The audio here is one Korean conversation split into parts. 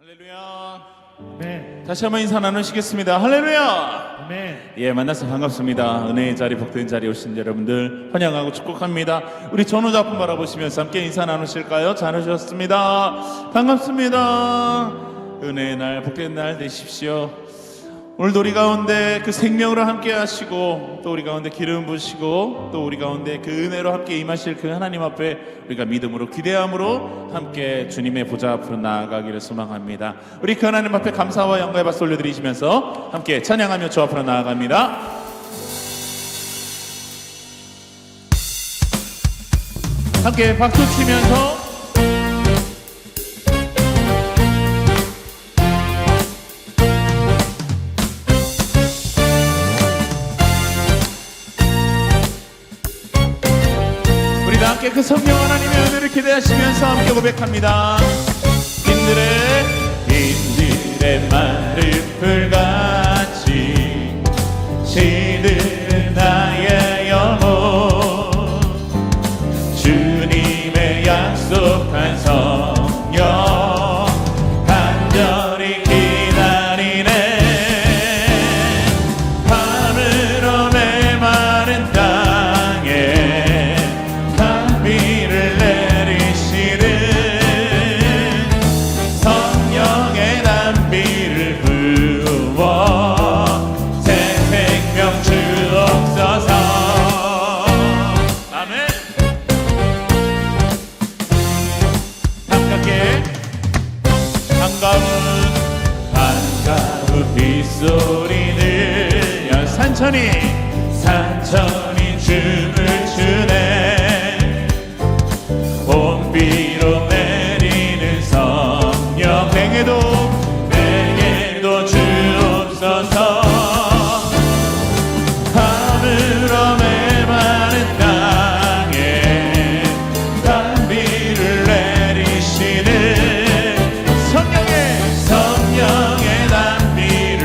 할렐루야. 네. 다시 한번 인사 나누시겠습니다. 할렐루야. 네. 예, 만나서 반갑습니다. 은혜의 자리, 복된 자리에 오신 여러분들 환영하고 축복합니다. 우리 전우작품 바라보시면서 함께 인사 나누실까요? 잘 오셨습니다. 반갑습니다. 은혜의 날, 복된 날 되십시오. 오늘도 우리 가운데 그 생명으로 함께 하시고, 또 우리 가운데 기름 부으시고, 또 우리 가운데 그 은혜로 함께 임하실 그 하나님 앞에 우리가 믿음으로, 기대함으로 함께 주님의 보좌 앞으로 나아가기를 소망합니다. 우리 그 하나님 앞에 감사와 영광의 박수 올려드리시면서 함께 찬양하며 주 앞으로 나아갑니다. 함께 박수 치면서 함께 그 성령 하나님의 은혜를 기대하시면서 함께 고백합니다. 인들의 마른 풀같이 시드는 나의 영혼, 주님의 약속한 성령 간절히 기다리네. 밤으로 메마른 땅에 비를 내리시는 성령의 단비를 부어 새 생명 주옵소서. 아멘. 반갑게 반가운 빗소리 들려 산천이 춤을 추네. 봄비로 내리는 성령 내게도 주옵소서. 하늘로 메마른 땅에 단비를 내리시는 성령의 단비를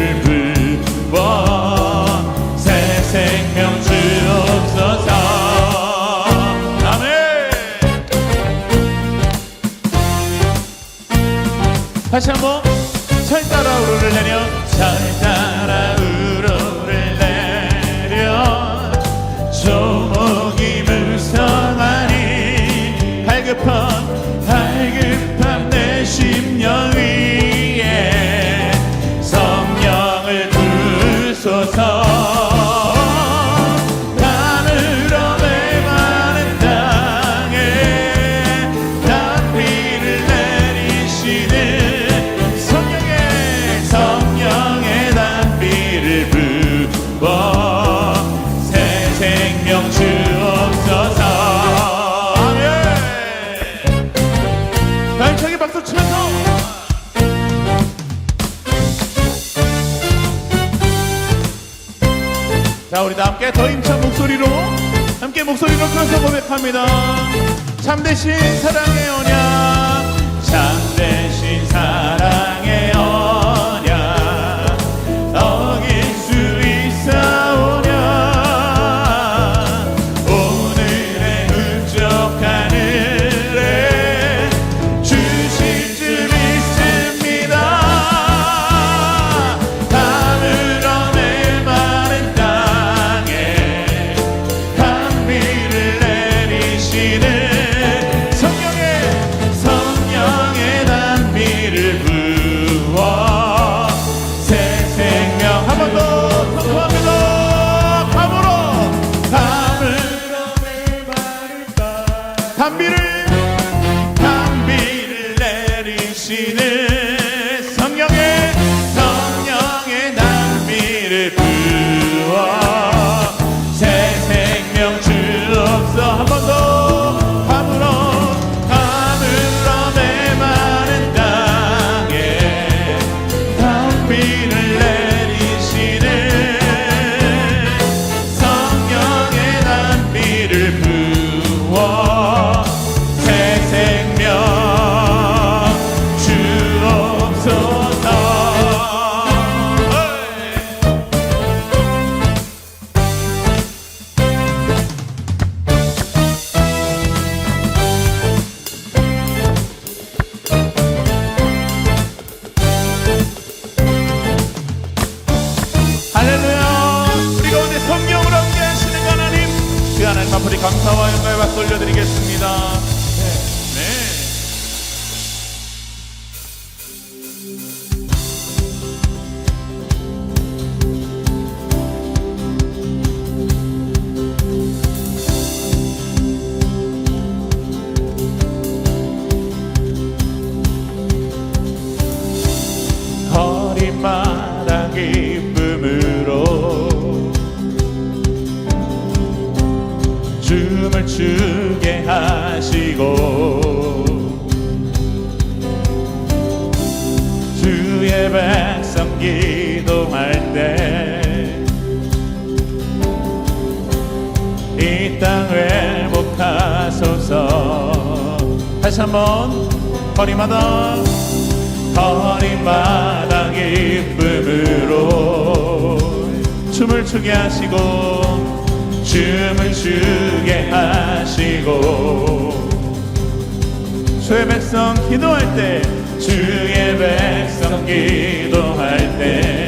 부어 새 생명 주옵소서. 다시 한번 절 따라 우르를 내려, 절 따라 우르를 내려. 조목이 무성하니 발급한 내 심령 위에 성령을 부으소서. 자, 우리 다 함께 더 힘찬 목소리로 함께 목소리로 끌어서 고백합니다. 참되신 사랑의 언약, 참되신 사랑의 언약 어길 수 있사오냐. 오늘의 흡족 하늘에 주실 줄 믿습니다. 하늘로 메마른 땅에 단비를 내리시는 성령의 단비를 부어 새 생명. 한 번 더 선포합니다. 밤으로 메마른 땅 단비를 내리시는 성령의 단비를 부어 새 생명 주옵소서. 한 번 더. 메마른 땅에 단비를 내리시는 성령의 단비를 부어 새 생명 주옵소서. 돌려드리겠습니다. 네. 어린마당 기쁨으로 춤을 추게 하시고 주의 백성 기도할 때 이 땅 회복하소서. 다시 한번 거리마다 기쁨으로 춤을 추게 하시고 춤을 추게 하시고 주의 백성 기도할 때 주의 백성 기도할 때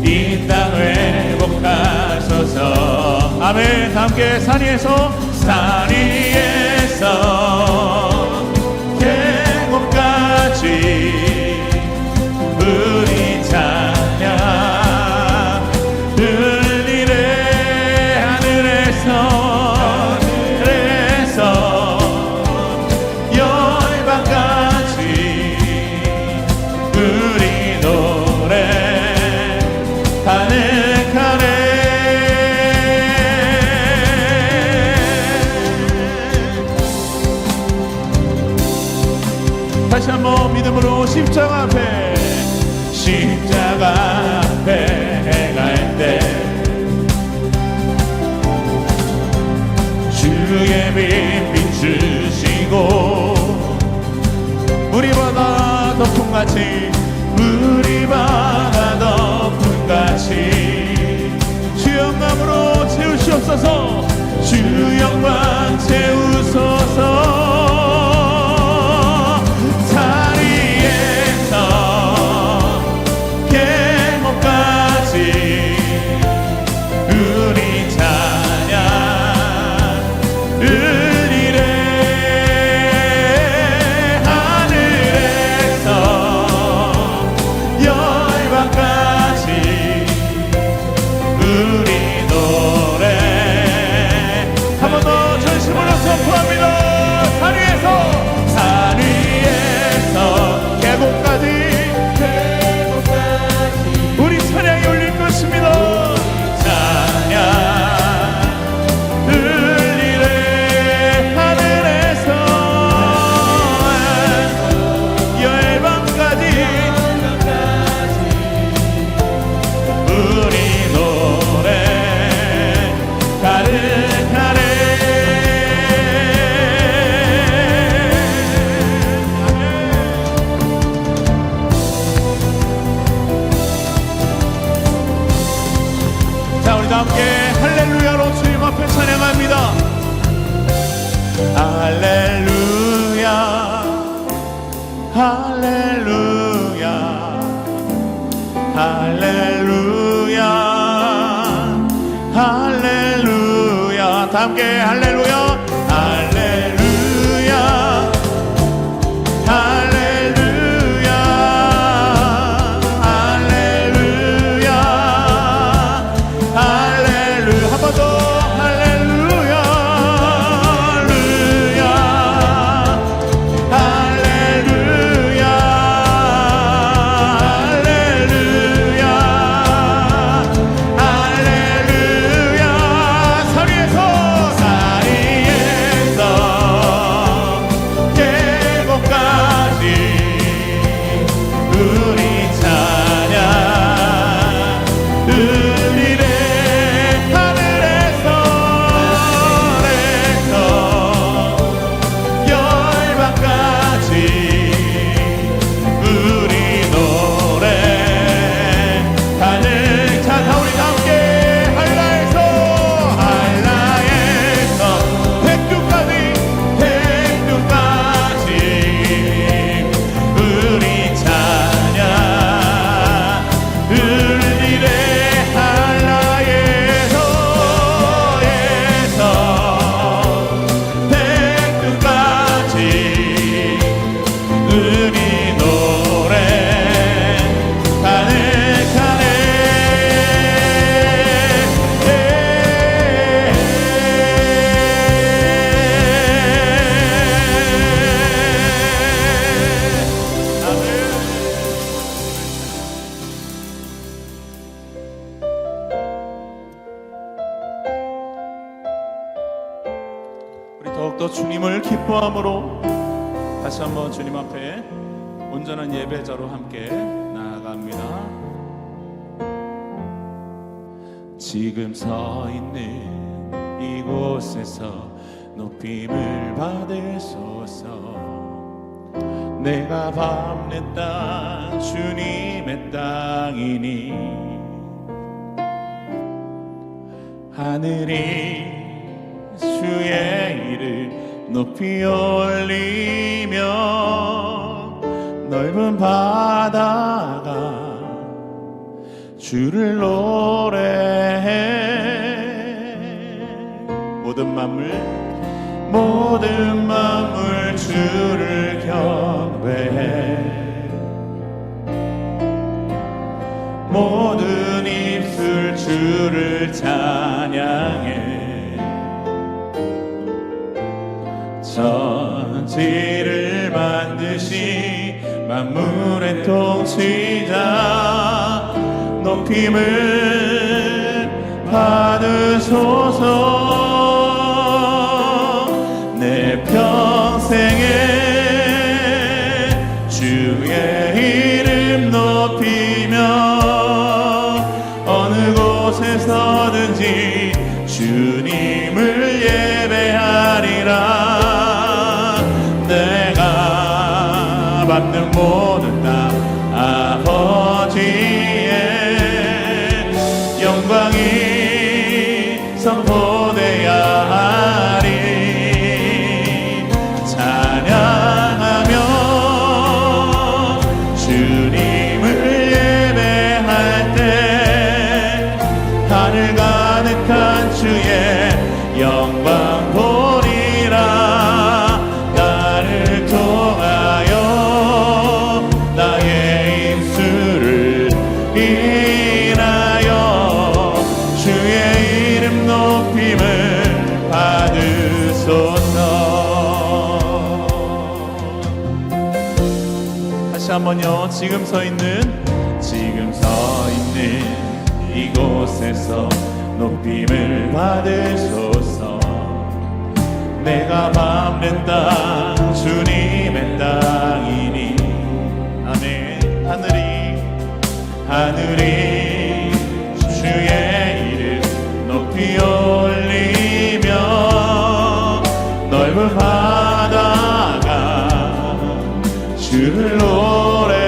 이 땅 회복하소서. 아멘. 함께 산 위에서 산 위에서 계곡까지 우리 찬양 들리네. 하늘에서 열방까지 우리 노래 가득하네. 다시 한번 믿음으로 십자가 앞에 행할 때 주의 빛 비추시고 물이 바다 덮음같이 주 영광으로 채우시옵소서. 주 영광 채우소서. 우리 찬양이 올릴 것입니다. 찬양 들리네. 하늘에서 열방까지 우리 노래 가득하네. 함께 할렐루야로 주님 앞에 찬양합니다. 할렐루야 할렐루야 할렐루야 할렐루야. 다 함께 할렐루야 할렐루야 할렐루야 할렐루야 할렐루야. 한 번 더 할렐루야 할렐루야 할렐루야 할렐루야 할렐루야. 산 위에서 산 위에서 기도함으로 다시 한번 주님 앞에 온전한 예배자로 함께 나아갑니다. 지금 서 있는 이곳에서 높임을 받으소서. 내가 밟는 땅 주님의 땅이니 하늘이 주의 이름 높이 올리며 넓은 바다가 주를 노래해. 모든 만물 주를 경배해. 모든 입술 주를 찬양해. 천지를 만드신 만물의 통치자 높임을 받으소서. 내 평생에 주의 이름 높이며 어느 곳에서든지 주님을 예배하리라. 내가 받는 모든 땅 아버지의 영광이 선포되야 하리. 찬양하며 주님을 예배할 때 하늘 가득한 주의 영광 보리라. 나를 통하여 나의 입술을 인하여 주의 이름 높임을 받으소서. 다시 한번요. 지금 서 있는 이곳에서 높임을 받으소서. 내가 밟는 땅 주님의 땅이니 아멘. 하늘이 주의 이름 높이 올리며 넓은 바다가 주를 노래해.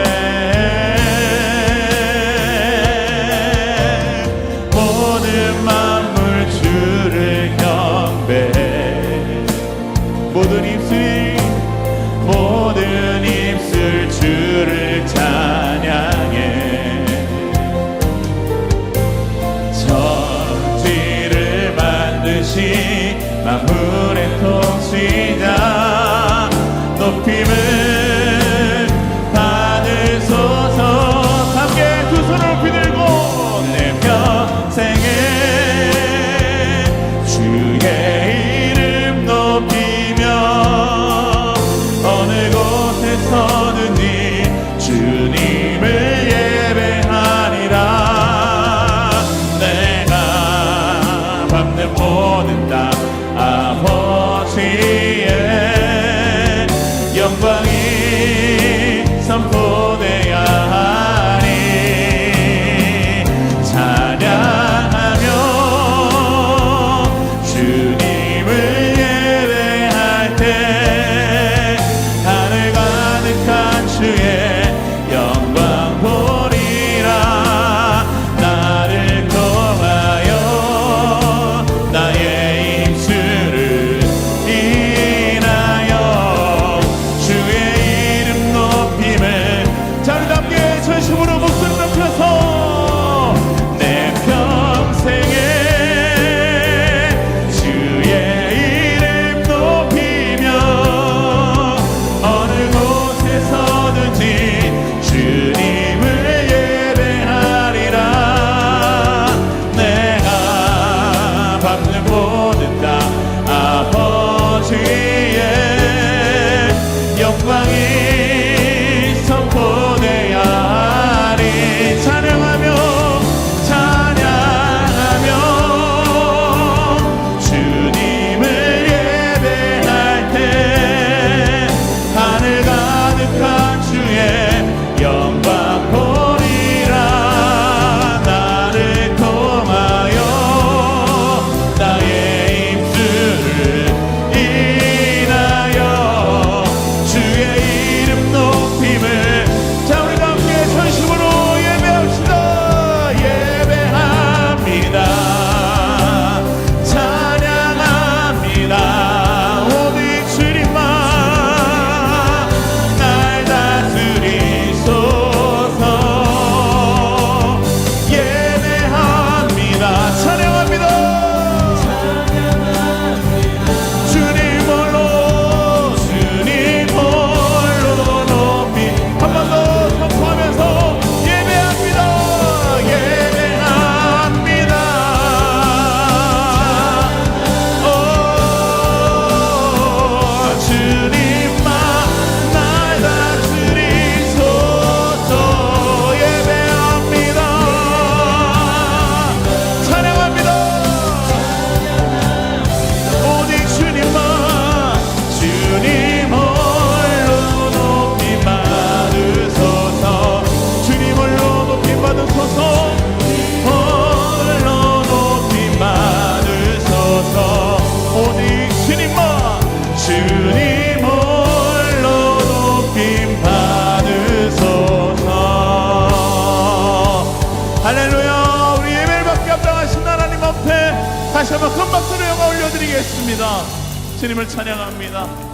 모든 만물 주를 경배해. 모든 입술 주를 찬양해. 천지를 만드신 만물의 통치자 높임을 받으소서. 함께 두 손을 높이 들고 내 평생에 주의 이름 높이며 어느 곳에서든지 주님을 예배하리라. 내가 밟는 모든 땅 아버지의 영광이 선포되야 하리. 찬양하며 주님을 예배할 때 하늘 가득한 주의 영광 보리라. 나를 통하여 나의 입술을 인하여 주의 이름 높임을. 자, 우리 함께 전심으로 목소리 높여서 내 평생에 주의 이름 높이며 어느 곳에서든지 주님을 예배하리라. 내가 밟는 모든 땅 아버지의 영광이 선포되야 하리. 찬양하며 주님을 예배할 때 주의 이름 높임을. 자, 우리 함께 전심으로 예배합시다. 예배합니다. 찬양합니다. 오직 주님만 날 다스리소서. 예배합니다. 찬양합니다. 주님 홀로 높이 한 번 더 선포하면서 예배합니다. 예배합니다. 주님만 날 다스리소서. 예배합니다. 찬양합니다. 오직 주님 홀로 높임 받으소서. 주님 홀로 높임 받으소서. 홀로 높임 받으소서. 오직 주님 홀로 높임 받으소서. 할렐루야. 우리 예배를 받게 합당하신 하나님 앞에 다시 한번 큰 박수로 영광 올려드리겠습니다. 주님을 찬양합니다.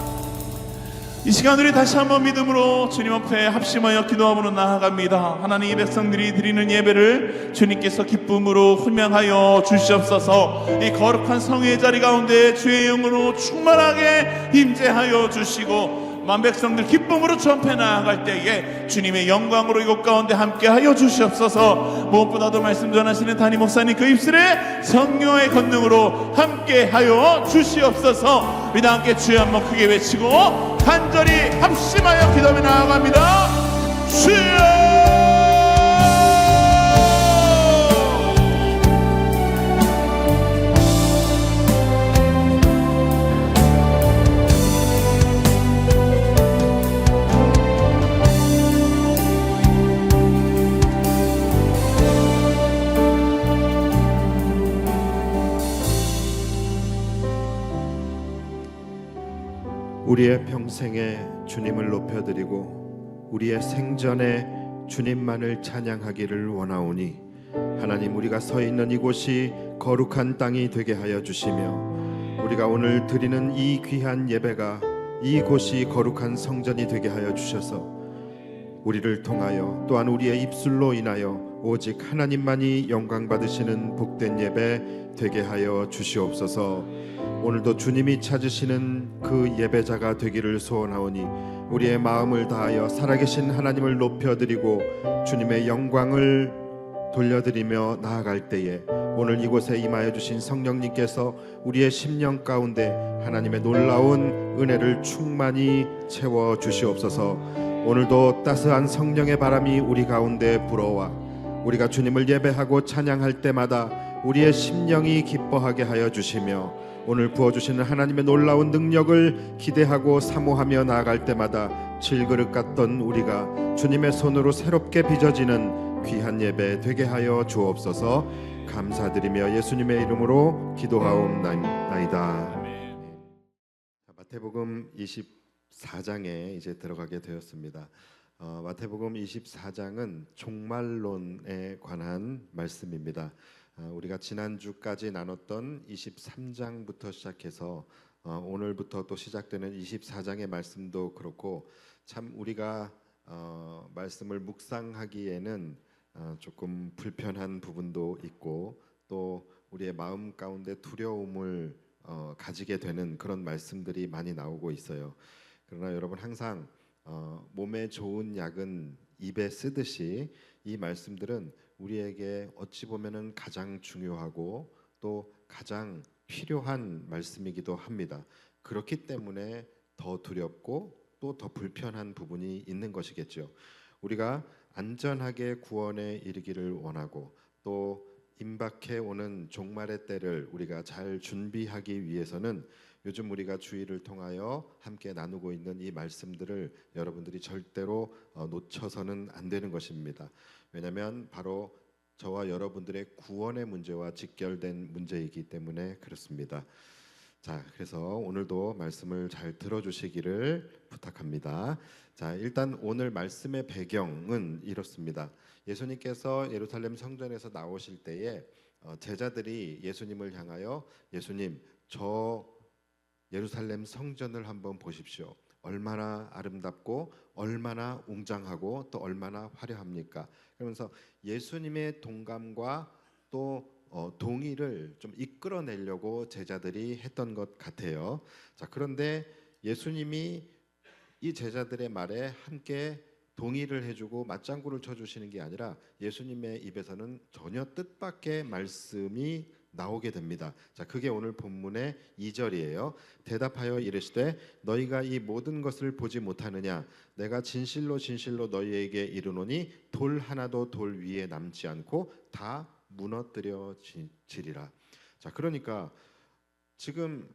이 시간 우리 다시 한번 믿음으로 주님 앞에 합심하여 기도함으로 나아갑니다. 하나님, 이 백성들이 드리는 예배를 주님께서 기쁨으로 훈명하여 주시옵소서. 이 거룩한 성회의 자리 가운데 주의 영으로 충만하게 임재하여 주시고 만 백성들 기쁨으로 전패 나아갈 때에 주님의 영광으로 이곳 가운데 함께하여 주시옵소서. 무엇보다도 말씀 전하시는 담임 목사님 그 입술에 성령의 권능으로 함께하여 주시옵소서. 우리 다 함께 주여 한번 크게 외치고 간절히 합심하여 기도하며 나아갑니다. 주여. 우리의 평생에 주님을 높여드리고 우리의 생전에 주님만을 찬양하기를 원하오니 하나님, 우리가 서 있는 이곳이 거룩한 땅이 되게 하여 주시며 우리가 오늘 드리는 이 귀한 예배가 이곳이 거룩한 성전이 되게 하여 주셔서 우리를 통하여 또한 우리의 입술로 인하여 오직 하나님만이 영광 받으시는 복된 예배 되게 하여 주시옵소서. 오늘도 주님이 찾으시는 그 예배자가 되기를 소원하오니 우리의 마음을 다하여 살아계신 하나님을 높여드리고 주님의 영광을 돌려드리며 나아갈 때에 오늘 이곳에 임하여 주신 성령님께서 우리의 심령 가운데 하나님의 놀라운 은혜를 충만히 채워 주시옵소서. 오늘도 따스한 성령의 바람이 우리 가운데 불어와 우리가 주님을 예배하고 찬양할 때마다 우리의 심령이 기뻐하게 하여 주시며 오늘 부어주시는 하나님의 놀라운 능력을 기대하고 사모하며 나아갈 때마다 질그릇 같던 우리가 주님의 손으로 새롭게 빚어지는 귀한 예배 되게 하여 주옵소서. 감사드리며 예수님의 이름으로 기도하옵나이다. 마태복음 24장에 이제 들어가게 되었습니다. 마태복음 24장은 종말론에 관한 말씀입니다. 우리가 지난주까지 나눴던 23장부터 시작해서 오늘부터 또 시작되는 24장의 말씀도 그렇고 참 우리가 말씀을 묵상하기에는 조금 불편한 부분도 있고 또 우리의 마음 가운데 두려움을 가지게 되는 그런 말씀들이 많이 나오고 있어요. 그러나 여러분, 항상 몸에 좋은 약은 입에 쓰듯이 이 말씀들은 우리에게 어찌 보면은 가장 중요하고 또 가장 필요한 말씀이기도 합니다. 그렇기 때문에 더 두렵고 또 더 불편한 부분이 있는 것이겠죠. 우리가 안전하게 구원에 이르기를 원하고 또 임박해 오는 종말의 때를 우리가 잘 준비하기 위해서는 요즘 우리가 주일을 통하여 함께 나누고 있는 이 말씀들을 여러분들이 절대로 놓쳐서는 안 되는 것입니다. 왜냐하면 바로 저와 여러분들의 구원의 문제와 직결된 문제이기 때문에 그렇습니다. 자, 그래서 오늘도 말씀을 잘 들어주시기를 부탁합니다. 자, 일단 오늘 말씀의 배경은 이렇습니다. 예수님께서 예루살렘 성전에서 나오실 때에 제자들이 예수님을 향하여 예수님, 저 예루살렘 성전을 한번 보십시오. 얼마나 아름답고 얼마나 웅장하고 또 얼마나 화려합니까? 그러면서 예수님의 동감과 또 동의를 좀 이끌어내려고 제자들이 했던 것 같아요. 자, 그런데 예수님이 이 제자들의 말에 함께 동의를 해주고 맞장구를 쳐주시는 게 아니라 예수님의 입에서는 전혀 뜻밖의 말씀이 나오게 됩니다. 자, 그게 오늘 본문의 2절이에요. 대답하여 이르시되 너희가 이 모든 것을 보지 못하느냐? 내가 진실로 진실로 너희에게 이르노니 돌 하나도 돌 위에 남지 않고 다 무너뜨려지리라. 자, 그러니까 지금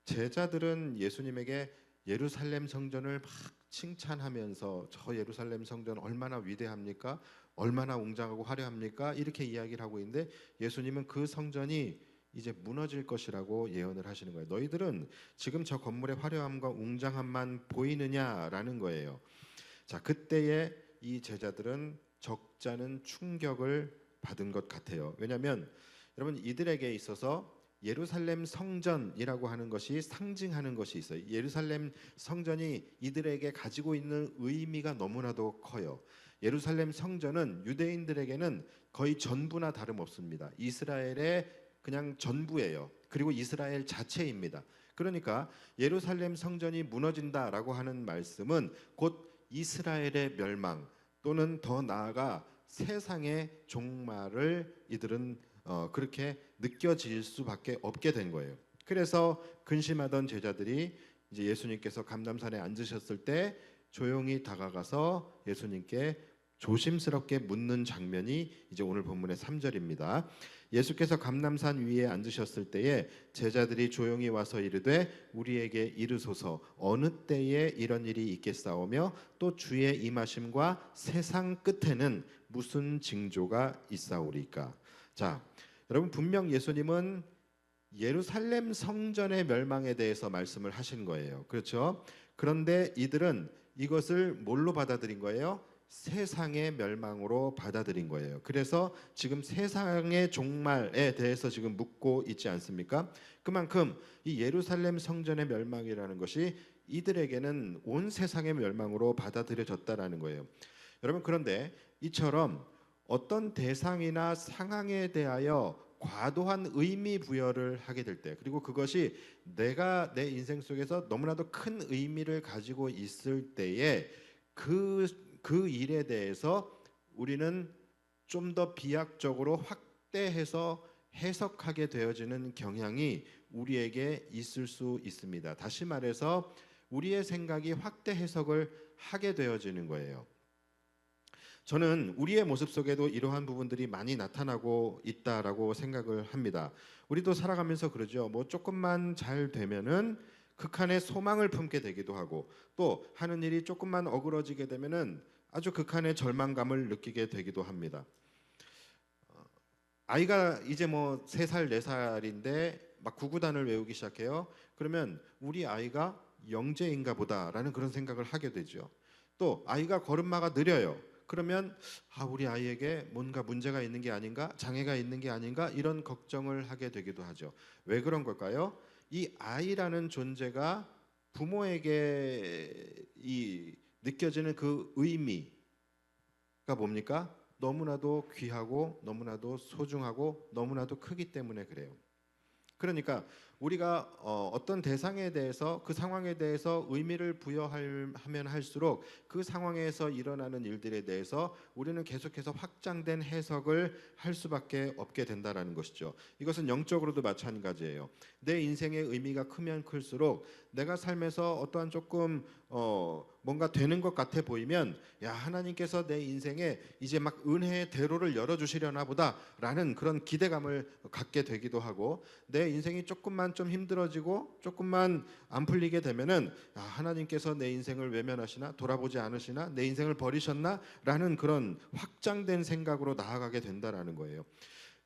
제자들은 예수님에게 예루살렘 성전을 막 칭찬하면서 저 예루살렘 성전 얼마나 위대합니까? 얼마나 웅장하고 화려합니까? 이렇게 이야기를 하고 있는데 예수님은 그 성전이 이제 무너질 것이라고 예언을 하시는 거예요. 너희들은 지금 저 건물의 화려함과 웅장함만 보이느냐라는 거예요. 자, 그때에 이 제자들은 적잖은 충격을 받은 것 같아요. 왜냐하면 여러분 이들에게 있어서 예루살렘 성전이라고 하는 것이 상징하는 것이 있어요. 예루살렘 성전이 이들에게 가지고 있는 의미가 너무나도 커요. 예루살렘 성전은 유대인들에게는 거의 전부나 다름없습니다. 이스라엘의 그냥 전부예요. 그리고 이스라엘 자체입니다. 그러니까 예루살렘 성전이 무너진다라고 하는 말씀은 곧 이스라엘의 멸망 또는 더 나아가 세상의 종말을 이들은 그렇게 느껴질 수밖에 없게 된 거예요. 그래서 근심하던 제자들이 이제 예수님께서 감람산에 앉으셨을 때 조용히 다가가서 예수님께 조심스럽게 묻는 장면이 이제 오늘 본문의 3절입니다. 예수께서 감람산 위에 앉으셨을 때에 제자들이 조용히 와서 이르되 우리에게 이르소서 어느 때에 이런 일이 있겠사오며 또 주의 임하심과 세상 끝에는 무슨 징조가 있사오리까? 자, 여러분 분명 예수님은 예루살렘 성전의 멸망에 대해서 말씀을 하신 거예요. 그렇죠? 그런데 이들은 이것을 뭘로 받아들인 거예요? 세상의 멸망으로 받아들인 거예요. 그래서 지금 세상의 종말에 대해서 지금 묻고 있지 않습니까? 그만큼 이 예루살렘 성전의 멸망이라는 것이 이들에게는 온 세상의 멸망으로 받아들여졌다라는 거예요. 여러분 그런데 이처럼 어떤 대상이나 상황에 대하여 과도한 의미 부여를 하게 될 때, 그리고 그것이 내가 내 인생 속에서 너무나도 큰 의미를 가지고 있을 때에 그 일에 대해서 우리는 좀 더 비약적으로 확대해서 해석하게 되어지는 경향이 우리에게 있을 수 있습니다. 다시 말해서 우리의 생각이 확대 해석을 하게 되어지는 거예요. 저는 우리의 모습 속에도 이러한 부분들이 많이 나타나고 있다라고 생각을 합니다. 우리도 살아가면서 그러죠. 뭐 조금만 잘 되면은 극한의 소망을 품게 되기도 하고 또 하는 일이 조금만 어그러지게 되면은 아주 극한의 절망감을 느끼게 되기도 합니다. 아이가 이제 뭐 3살, 4살인데 막 구구단을 외우기 시작해요. 그러면 우리 아이가 영재인가 보다라는 그런 생각을 하게 되죠. 또 아이가 걸음마가 느려요. 그러면 우리 아이에게 뭔가 문제가 있는 게 아닌가, 장애가 있는 게 아닌가 이런 걱정을 하게 되기도 하죠. 왜 그런 걸까요? 이 아이라는 존재가 부모에게 이 느껴지는 그 의미가 뭡니까? 너무나도 귀하고 너무나도 소중하고 너무나도 크기 때문에 그래요. 그러니까 우리가 어떤 대상에 대해서 그 상황에 대해서 의미를 부여하면 할수록 그 상황에서 일어나는 일들에 대해서 우리는 계속해서 확장된 해석을 할 수밖에 없게 된다라는 것이죠. 이것은 영적으로도 마찬가지예요. 내 인생의 의미가 크면 클수록 내가 삶에서 어떠한 조금 뭔가 되는 것 같아 보이면 야 하나님께서 내 인생에 이제 막 은혜의 대로를 열어주시려나 보다라는 그런 기대감을 갖게 되기도 하고 내 인생이 조금만 좀 힘들어지고 조금만 안 풀리게 되면은 하나님께서 내 인생을 외면하시나 돌아보지 않으시나 내 인생을 버리셨나 라는 그런 확장된 생각으로 나아가게 된다라는 거예요.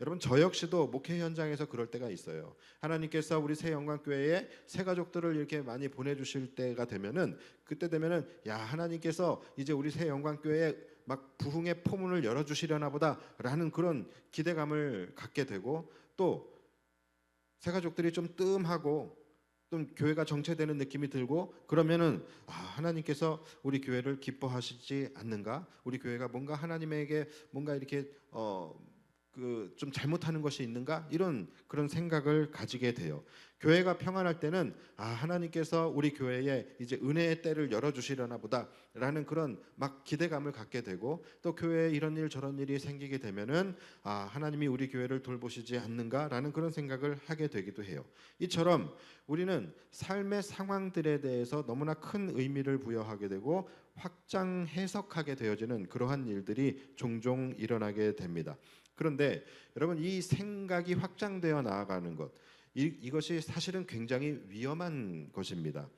여러분 저 역시도 목회 현장에서 그럴 때가 있어요. 하나님께서 우리 새 영광교회에 새 가족들을 이렇게 많이 보내주실 때가 되면은 그때 되면은 야 하나님께서 이제 우리 새 영광교회에 막 부흥의 포문을 열어주시려나 보다라는 그런 기대감을 갖게 되고 또 새 가족들이 좀 뜸하고 좀 교회가 정체되는 느낌이 들고 그러면은 하나님께서 우리 교회를 기뻐하시지 않는가? 우리 교회가 뭔가 하나님에게 뭔가 이렇게 좀 잘못하는 것이 있는가? 이런 그런 생각을 가지게 돼요. 교회가 평안할 때는 하나님께서 우리 교회에 이제 은혜의 때를 열어주시려나 보다라는 그런 막 기대감을 갖게 되고 또 교회에 이런 일 저런 일이 생기게 되면은 하나님이 우리 교회를 돌보시지 않는가라는 그런 생각을 하게 되기도 해요. 이처럼 우리는 삶의 상황들에 대해서 너무나 큰 의미를 부여하게 되고 확장 해석하게 되어지는 그러한 일들이 종종 일어나게 됩니다. 그런데 여러분 이 생각이 확장되어 나아가는 것 이것이 사실은 굉장히 위험한 것입니다.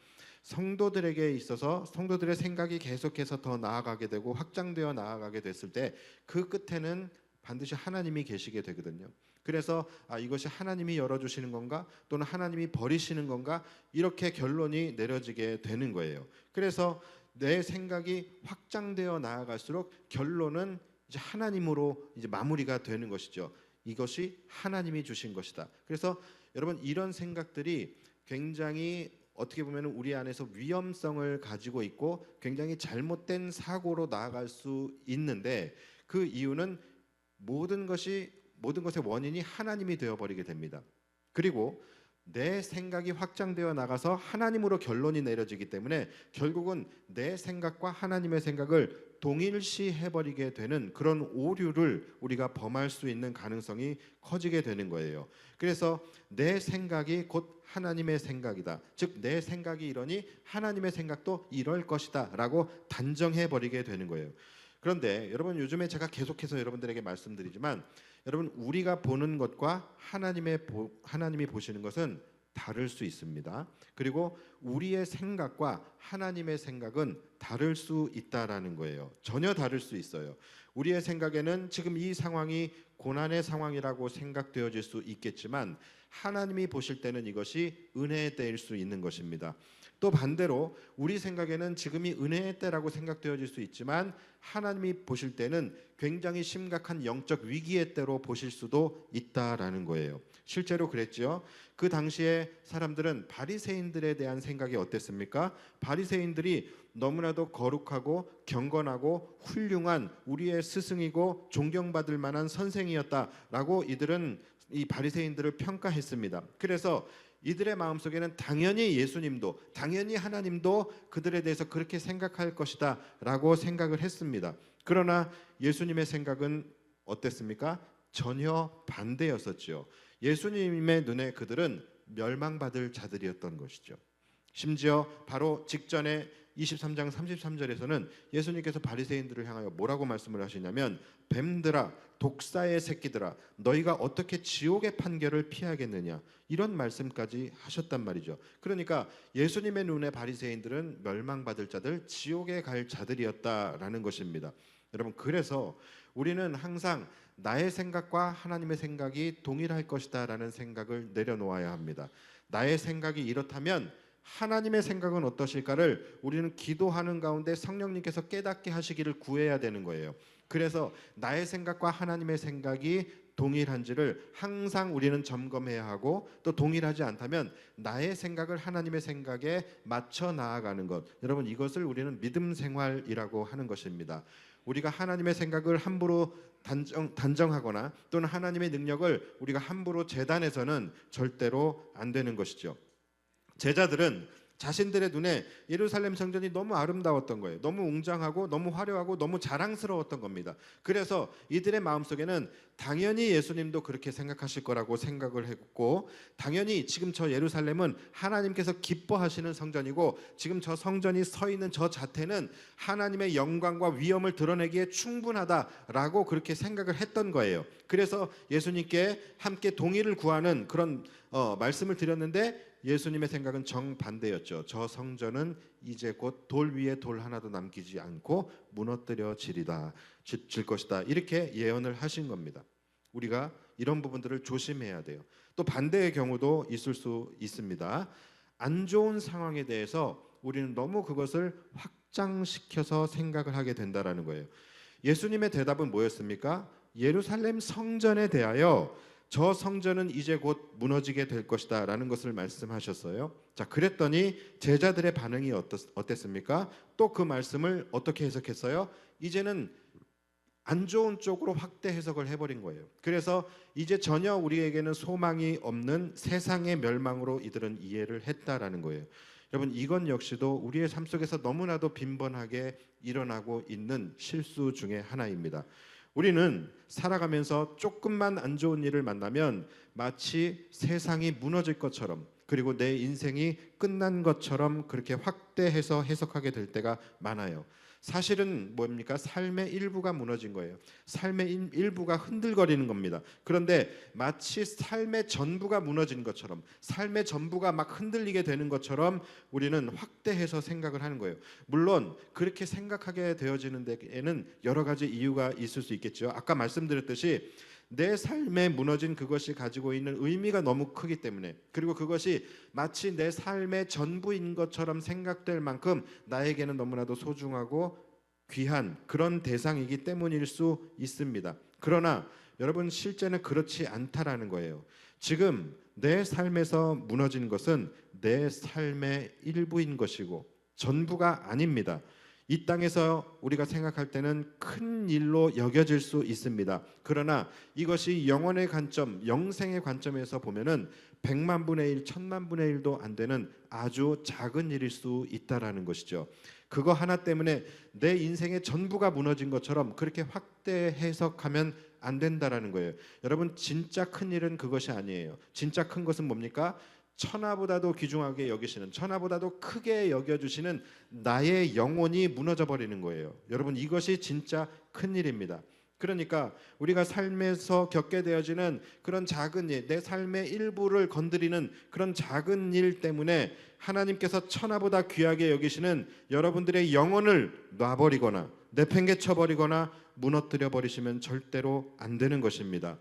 성도들에게 있어서 성도들의 생각이 계속해서 더 나아가게 되고 확장되어 나아가게 됐을 때 그 끝에는 반드시 하나님이 계시게 되거든요. 그래서 이것이 하나님이 열어주시는 건가 또는 하나님이 버리시는 건가 이렇게 결론이 내려지게 되는 거예요. 그래서 내 생각이 확장되어 나아갈수록 결론은 이제 하나님으로 이제 마무리가 되는 것이죠. 이것이 하나님이 주신 것이다. 그래서 여러분 이런 생각들이 굉장히 어떻게 보면 우리 안에서 위험성을 가지고 있고 굉장히 잘못된 사고로 나아갈 수 있는데 그 이유는 모든 것의 원인이 하나님이 되어버리게 됩니다. 그리고 내 생각이 확장되어 나가서 하나님으로 결론이 내려지기 때문에 결국은 내 생각과 하나님의 생각을 동일시해버리게 되는 그런 오류를 우리가 범할 수 있는 가능성이 커지게 되는 거예요. 그래서 내 생각이 곧 하나님의 생각이다. 즉 내 생각이 이러니 하나님의 생각도 이럴 것이다 라고 단정해버리게 되는 거예요. 그런데 여러분 요즘에 제가 계속해서 여러분들에게 말씀드리지만 여러분 우리가 보는 것과 하나님이 보시는 것은 다를 수 있습니다. 그리고 우리의 생각과 하나님의 생각은 다를 수 있다라는 거예요. 전혀 다를 수 있어요. 우리의 생각에는 지금 이 상황이 고난의 상황이라고 생각되어질 수 있겠지만 하나님이 보실 때는 이것이 은혜의 때일 수 있는 것입니다. 또 반대로 우리 생각에는 지금이 은혜의 때라고 생각되어질 수 있지만 하나님이 보실 때는 굉장히 심각한 영적 위기의 때로 보실 수도 있다라는 거예요. 실제로 그랬죠. 그 당시에 사람들은 바리새인들에 대한 생각이 어땠습니까? 바리새인들이 너무나도 거룩하고 경건하고 훌륭한 우리의 스승이고 존경받을 만한 선생이었다라고 이들은 이 바리새인들을 평가했습니다. 그래서 이들의 마음속에는 당연히 예수님도 당연히 하나님도 그들에 대해서 그렇게 생각할 것이다 라고 생각을 했습니다. 그러나 예수님의 생각은 어땠습니까? 전혀 반대였었죠. 예수님의 눈에 그들은 멸망받을 자들이었던 것이죠. 심지어 바로 직전에 23장 33절에서는 예수님께서 바리새인들을 향하여 뭐라고 말씀을 하시냐면 뱀들아 독사의 새끼들아 너희가 어떻게 지옥의 판결을 피하겠느냐 이런 말씀까지 하셨단 말이죠. 그러니까 예수님의 눈에 바리새인들은 멸망받을 자들 지옥에 갈 자들이었다라는 것입니다. 여러분 그래서 우리는 항상 나의 생각과 하나님의 생각이 동일할 것이다 라는 생각을 내려놓아야 합니다. 나의 생각이 이렇다면 하나님의 생각은 어떠실까를 우리는 기도하는 가운데 성령님께서 깨닫게 하시기를 구해야 되는 거예요. 그래서 나의 생각과 하나님의 생각이 동일한지를 항상 우리는 점검해야 하고 또 동일하지 않다면 나의 생각을 하나님의 생각에 맞춰 나아가는 것 여러분 이것을 우리는 믿음 생활이라고 하는 것입니다. 우리가 하나님의 생각을 함부로 단정하거나 또는 하나님의 능력을 우리가 함부로 재단해서는 절대로 안 되는 것이죠. 제자들은 자신들의 눈에 예루살렘 성전이 너무 아름다웠던 거예요. 너무 웅장하고 너무 화려하고 너무 자랑스러웠던 겁니다. 그래서 이들의 마음속에는 당연히 예수님도 그렇게 생각하실 거라고 생각을 했고 당연히 지금 저 예루살렘은 하나님께서 기뻐하시는 성전이고 지금 저 성전이 서 있는 저 자태는 하나님의 영광과 위엄을 드러내기에 충분하다라고 그렇게 생각을 했던 거예요. 그래서 예수님께 함께 동의를 구하는 그런 말씀을 드렸는데 예수님의 생각은 정반대였죠. 저 성전은 이제 곧 돌 위에 돌 하나도 남기지 않고 무너뜨려질 것이다. 이렇게 예언을 하신 겁니다. 우리가 이런 부분들을 조심해야 돼요. 또 반대의 경우도 있을 수 있습니다. 안 좋은 상황에 대해서 우리는 너무 그것을 확장시켜서 생각을 하게 된다라는 거예요. 예수님의 대답은 뭐였습니까? 예루살렘 성전에 대하여 저 성전은 이제 곧 무너지게 될 것이다 라는 것을 말씀하셨어요. 자, 그랬더니 제자들의 반응이 어땠습니까? 또 그 말씀을 어떻게 해석했어요? 이제는 안 좋은 쪽으로 확대 해석을 해버린 거예요. 그래서 이제 전혀 우리에게는 소망이 없는 세상의 멸망으로 이들은 이해를 했다라는 거예요. 여러분, 이건 역시도 우리의 삶 속에서 너무나도 빈번하게 일어나고 있는 실수 중에 하나입니다. 우리는 살아가면서 조금만 안 좋은 일을 만나면 마치 세상이 무너질 것처럼, 그리고 내 인생이 끝난 것처럼 그렇게 확대해서 해석하게 될 때가 많아요. 사실은 뭡니까? 삶의 일부가 무너진 거예요. 삶의 일부가 흔들거리는 겁니다. 그런데 마치 삶의 전부가 무너진 것처럼, 삶의 전부가 막 흔들리게 되는 것처럼 우리는 확대해서 생각을 하는 거예요. 물론 그렇게 생각하게 되어지는 데에는 여러 가지 이유가 있을 수 있겠죠. 아까 말씀드렸듯이 내 삶에 무너진 그것이 가지고 있는 의미가 너무 크기 때문에, 그리고 그것이 마치 내 삶의 전부인 것처럼 생각될 만큼 나에게는 너무나도 소중하고 귀한 그런 대상이기 때문일 수 있습니다. 그러나 여러분, 실제는 그렇지 않다라는 거예요. 지금 내 삶에서 무너진 것은 내 삶의 일부인 것이고 전부가 아닙니다. 이 땅에서 우리가 생각할 때는 큰 일로 여겨질 수 있습니다. 그러나 이것이 영원의 관점, 영생의 관점에서 보면은 100만 분의 1, 1000만 분의 1도 안 되는 아주 작은 일일 수 있다라는 것이죠. 그거 하나 때문에 내 인생의 전부가 무너진 것처럼 그렇게 확대 해석하면 안 된다라는 거예요. 여러분, 진짜 큰 일은 그것이 아니에요. 진짜 큰 것은 뭡니까? 천하보다도 귀중하게 여기시는, 천하보다도 크게 여겨주시는 나의 영혼이 무너져 버리는 거예요. 여러분, 이것이 진짜 큰일입니다. 그러니까 우리가 삶에서 겪게 되어지는 그런 작은 일, 내 삶의 일부를 건드리는 그런 작은 일 때문에 하나님께서 천하보다 귀하게 여기시는 여러분들의 영혼을 놔버리거나 내팽개쳐 버리거나 무너뜨려 버리시면 절대로 안 되는 것입니다.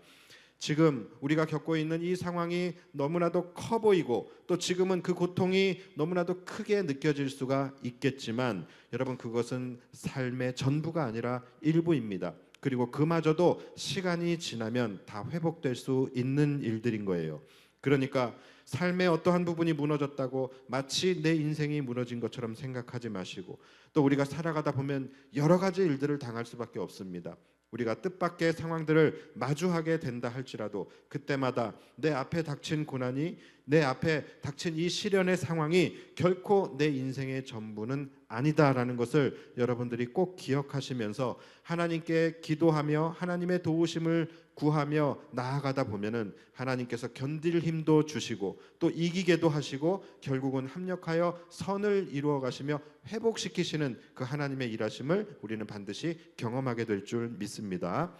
지금 우리가 겪고 있는 이 상황이 너무나도 커 보이고 또 지금은 그 고통이 너무나도 크게 느껴질 수가 있겠지만, 여러분, 그것은 삶의 전부가 아니라 일부입니다. 그리고 그마저도 시간이 지나면 다 회복될 수 있는 일들인 거예요. 그러니까 삶의 어떠한 부분이 무너졌다고 마치 내 인생이 무너진 것처럼 생각하지 마시고, 또 우리가 살아가다 보면 여러 가지 일들을 당할 수밖에 없습니다. 우리가 뜻밖의 상황들을 마주하게 된다 할지라도 그때마다 내 앞에 닥친 고난이, 내 앞에 닥친 이 시련의 상황이 결코 내 인생의 전부는 아니다라는 것을 여러분들이 꼭 기억하시면서 하나님께 기도하며 하나님의 도우심을 구하며 나아가다 보면은 하나님께서 견딜 힘도 주시고 또 이기게도 하시고 결국은 합력하여 선을 이루어 가시며 회복시키시는 그 하나님의 일하심을 우리는 반드시 경험하게 될 줄 믿습니다.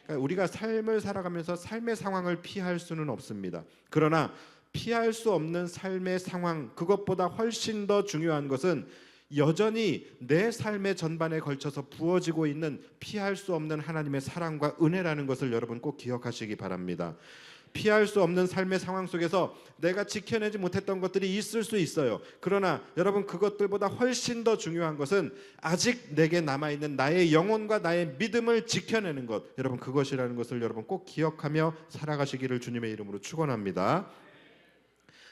그러니까 우리가 삶을 살아가면서 삶의 상황을 피할 수는 없습니다. 그러나 피할 수 없는 삶의 상황, 그것보다 훨씬 더 중요한 것은 여전히 내 삶의 전반에 걸쳐서 부어지고 있는 피할 수 없는 하나님의 사랑과 은혜라는 것을 여러분 꼭 기억하시기 바랍니다. 피할 수 없는 삶의 상황 속에서 내가 지켜내지 못했던 것들이 있을 수 있어요. 그러나 여러분, 그것들보다 훨씬 더 중요한 것은 아직 내게 남아있는 나의 영혼과 나의 믿음을 지켜내는 것, 여러분, 그것이라는 것을 여러분 꼭 기억하며 살아가시기를 주님의 이름으로 축원합니다.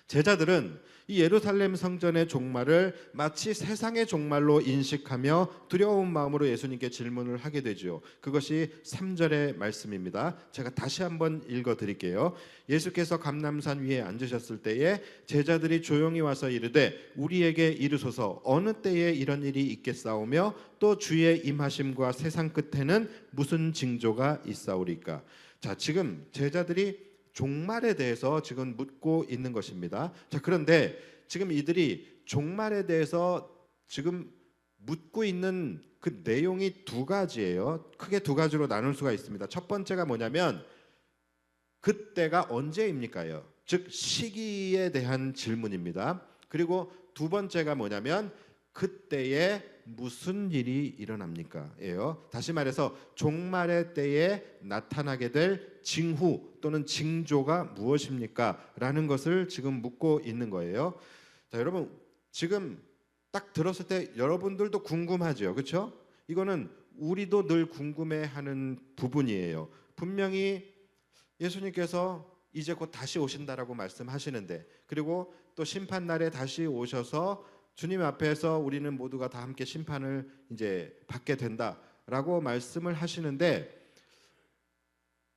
제자들은 이 예루살렘 성전의 종말을 마치 세상의 종말로 인식하며 두려운 마음으로 예수님께 질문을 하게 되죠. 그것이 3절의 말씀입니다. 제가 다시 한번 읽어드릴게요. 예수께서 감람산 위에 앉으셨을 때에 제자들이 조용히 와서 이르되 우리에게 이르소서 어느 때에 이런 일이 있겠사오며 또 주의 임하심과 세상 끝에는 무슨 징조가 있사오리까. 자, 지금 제자들이 종말에 대해서 지금 묻고 있는 것입니다. 자, 그런데 지금 이들이 종말에 대해서 지금 묻고 있는 그 내용이 두 가지예요. 크게 두 가지로 나눌 수가 있습니다. 첫 번째가 뭐냐면 그때가 언제입니까요? 즉 시기에 대한 질문입니다. 그리고 두 번째가 뭐냐면 그때에 무슨 일이 일어납니까? 예요. 다시 말해서 종말의 때에 나타나게 될 징후 또는 징조가 무엇입니까? 라는 것을 지금 묻고 있는 거예요. 자, 여러분 지금 딱 들었을 때 여러분들도 궁금하죠. 그렇죠? 이거는 우리도 늘 궁금해하는 부분이에요. 분명히 예수님께서 이제 곧 다시 오신다라고 말씀하시는데, 그리고 또 심판 날에 다시 오셔서 주님 앞에서 우리는 모두가 다 함께 심판을 이제 받게 된다라고 말씀을 하시는데,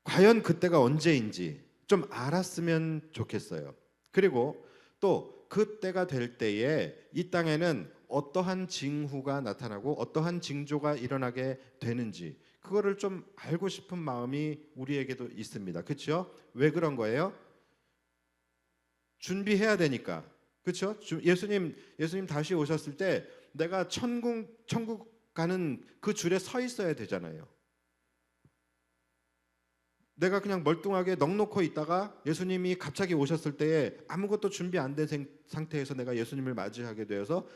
과연 그때가 언제인지 좀 알았으면 좋겠어요. 그리고 또 그때가 될 때에 이 땅에는 어떠한 징후가 나타나고 어떠한 징조가 일어나게 되는지 그거를 좀 알고 싶은 마음이 우리에게도 있습니다. 그렇죠? 왜 그런 거예요? 준비해야 되니까. 그렇죠? 예수님 다시 오셨을 때 내가 천국 가는 그 줄에 서 있어야 되잖아요. 내가 그냥 멀뚱하게 넋놓고 있다가 예수님이 갑자기 오셨을 때에 아무것도 준비 안 된 상태에서 내가 예수님을 맞이하게 되어서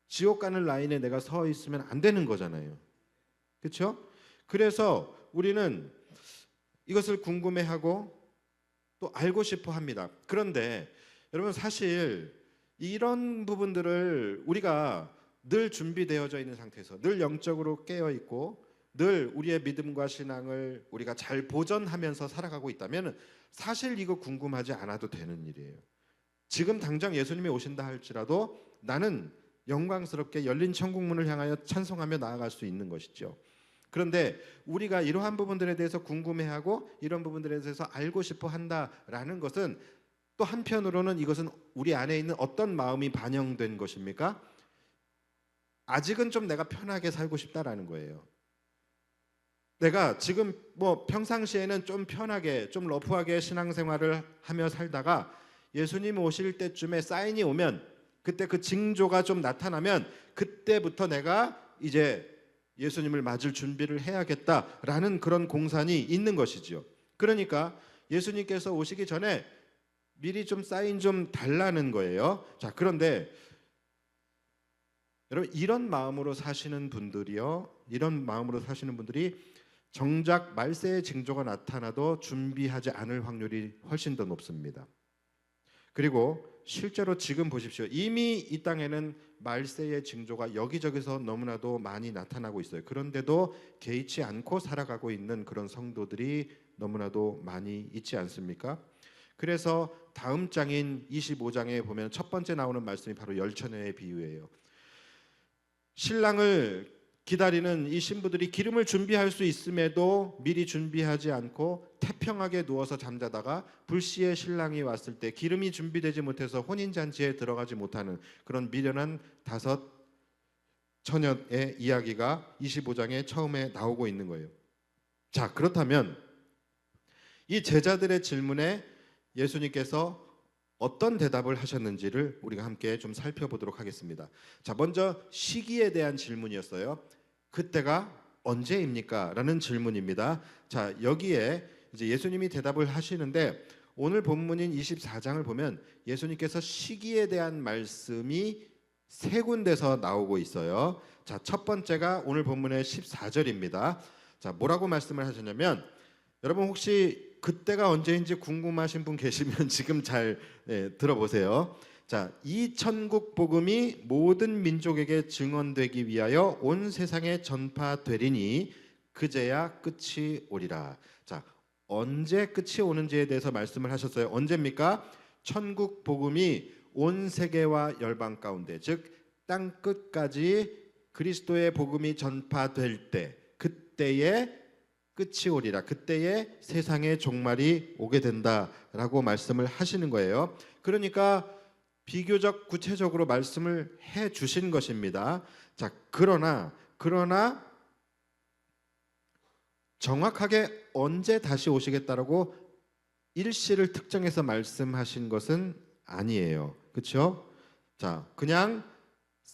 지옥 가는 라인에 내가 서 있으면 안 되는 거잖아요. 그렇죠? 그래서 우리는 이것을 궁금해하고 또 알고 싶어 합니다. 그런데 여러분 사실 이런 부분들을 우리가 늘 준비되어져 있는 상태에서 늘 영적으로 깨어 있고 늘 우리의 믿음과 신앙을 우리가 잘 보존하면서 살아가고 있다면 사실 이거 궁금하지 않아도 되는 일이에요. 지금 당장 예수님이 오신다 할지라도 나는 영광스럽게 열린 천국문을 향하여 찬송하며 나아갈 수 있는 것이죠. 그런데 우리가 이러한 부분들에 대해서 궁금해하고 이런 부분들에 대해서 알고 싶어 한다라는 것은 또 한편으로는 이것은 우리 안에 있는 어떤 마음이 반영된 것입니까? 아직은 좀 내가 편하게 살고 싶다라는 거예요. 내가 지금 뭐 평상시에는 좀 편하게 좀 러프하게 신앙생활을 하며 살다가 예수님 오실 때쯤에 사인이 오면 그때 그 징조가 좀 나타나면 그때부터 내가 이제 예수님을 맞을 준비를 해야겠다라는 그런 공산이 있는 것이죠. 그러니까 예수님께서 오시기 전에 미리 좀 사인 좀 달라는 거예요. 자, 그런데 여러분 이런 마음으로 사시는 분들이 정작 말세의 징조가 나타나도 준비하지 않을 확률이 훨씬 더 높습니다. 그리고 실제로 지금 보십시오. 이미 이 땅에는 말세의 징조가 여기저기서 너무나도 많이 나타나고 있어요. 그런데도 개의치 않고 살아가고 있는 그런 성도들이 너무나도 많이 있지 않습니까? 그래서 다음 장인 25장에 보면 첫 번째 나오는 말씀이 바로 열처녀의 비유예요. 신랑을 기다리는 이 신부들이 기름을 준비할 수 있음에도 미리 준비하지 않고 태평하게 누워서 잠자다가 불시에 신랑이 왔을 때 기름이 준비되지 못해서 혼인잔치에 들어가지 못하는 그런 미련한 5 처녀의 이야기가 25장에 처음에 나오고 있는 거예요. 자, 그렇다면 이 제자들의 질문에 예수님께서 어떤 대답을 하셨는지를 우리가 함께 좀 살펴보도록 하겠습니다. 자, 먼저 시기에 대한 질문이었어요. 그때가 언제입니까? 라는 질문입니다. 자, 여기에 이제 예수님이 대답을 하시는데 오늘 본문인 24장을 보면 예수님께서 시기에 대한 말씀이 3군데서 나오고 있어요. 자, 첫 번째가 오늘 본문의 14절입니다. 자, 뭐라고 말씀을 하셨냐면 여러분 혹시 그때가 언제인지 궁금하신 분 계시면 지금 잘 들어보세요. 자, 이 천국 복음이 모든 민족에게 증언되기 위하여 온 세상에 전파되리니 그제야 끝이 오리라. 자, 언제 끝이 오는지에 대해서 말씀을 하셨어요. 언제입니까? 천국 복음이 온 세계와 열방 가운데, 즉 땅 끝까지 그리스도의 복음이 전파될 때, 그때에 끝이 오리라. 그때에 세상의 종말이 오게 된다라고 말씀을 하시는 거예요. 그러니까 비교적 구체적으로 말씀을 해 주신 것입니다. 자, 그러나 정확하게 언제 다시 오시겠다라고 일시를 특정해서 말씀하신 것은 아니에요. 그렇죠? 자, 그냥